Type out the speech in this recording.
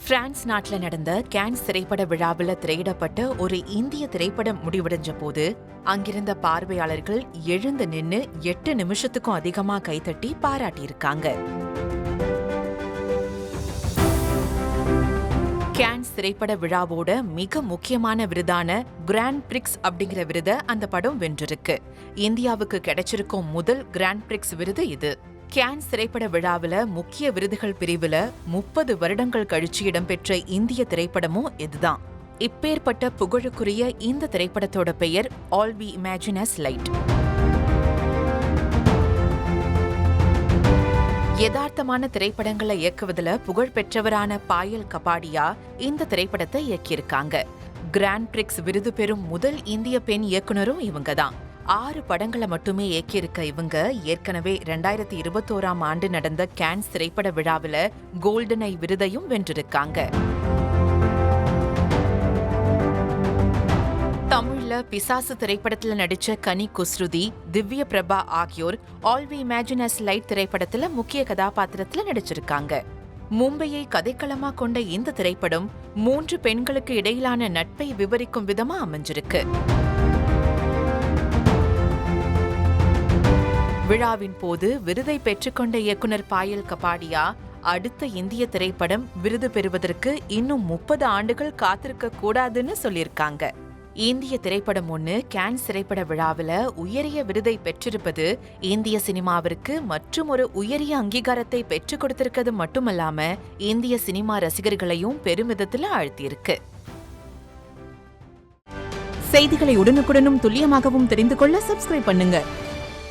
France நாட்டில் நடந்த Cannes திரைப்பட விழாவில் திரையிடப்பட்ட ஒரு இந்திய திரைப்படம் முடிவடைஞ்ச போது அங்கிருந்த பார்வையாளர்கள் எழுந்து நின்னு 8 நிமிஷத்துக்கும் அதிகமா கைத்தட்டி பாராட்டியிருக்காங்க. கேன்ஸ் திரைப்பட விழாவோட மிக முக்கியமான விருதான கிராண்ட் பிரிக்ஸ் அப்படிங்கிற விருதை அந்த படம் வென்றிருக்கு. இந்தியாவுக்கு கிடைச்சிருக்கும் முதல் கிராண்ட் பிரிக்ஸ் விருது இது. கேன்ஸ் திரைப்பட விழாவில் முக்கிய விருதுகள் பிரிவுல 30 வருடங்கள் கழிச்சு இடம்பெற்ற இந்திய திரைப்படமும் இதுதான். இப்பேற்பட்ட புகழுக்குரிய இந்த திரைப்படத்தோட பெயர் all we imagine as light. யதார்த்தமான திரைப்படங்களை இயக்குவதில் புகழ் பெற்றவரான பாயல் கபாடியா இந்த திரைப்படத்தை இயக்கியிருக்காங்க. கிராண்ட் பிரிக்ஸ் விருது பெறும் முதல் இந்திய பெண் இயக்குனரும் இவங்கதான். 6 படங்களை மட்டுமே இயக்கியிருக்க இவங்க ஏற்கனவே 2021ஆம் ஆண்டு நடந்த கேன்ஸ் திரைப்பட விழாவில் கோல்டன் ஐ விருதையும் வென்றிருக்காங்க. தமிழ்ல பிசாசு திரைப்படத்துல நடிச்ச கனி குஸ்ருதி, திவ்ய பிரபா ஆகியோர் all we imagine as light திரைப்படத்துல முக்கிய கதாபாத்திரத்துல நடிச்சிருக்காங்க. மும்பையை கதைக்களமா கொண்ட இந்த திரைப்படம் 3 பெண்களுக்கு இடையிலான நட்பை விவரிக்கும் விதமா அமைஞ்சிருக்கு. விழாவின் போது விருதை பெற்றுக்கொண்ட இயக்குனர் பாயல் கபாடியா அடுத்த இந்திய திரைப்படம் விருது பெறுவதற்கு இன்னும் 30 ஆண்டுகள் காத்திருக்க கூடாதுன்னு சொல்லியிருக்காங்க. இந்திய திரைப்படம் ஒன்று கேன்ஸ் திரைப்பட விழாவில் உயரிய விருதை பெற்றிருப்பது இந்திய சினிமாவிற்கு மற்றும் ஒரு உயரிய அங்கீகாரத்தை பெற்றுக் கொடுத்திருக்கிறது மட்டுமல்லாம இந்திய சினிமா ரசிகர்களையும் பெருமிதத்தில் ஆழ்த்தியிருக்கு. செய்திகளை உடனுக்குடனும் துல்லியமாகவும் தெரிந்து கொள்ள சப்ஸ்கிரைப் பண்ணுங்க.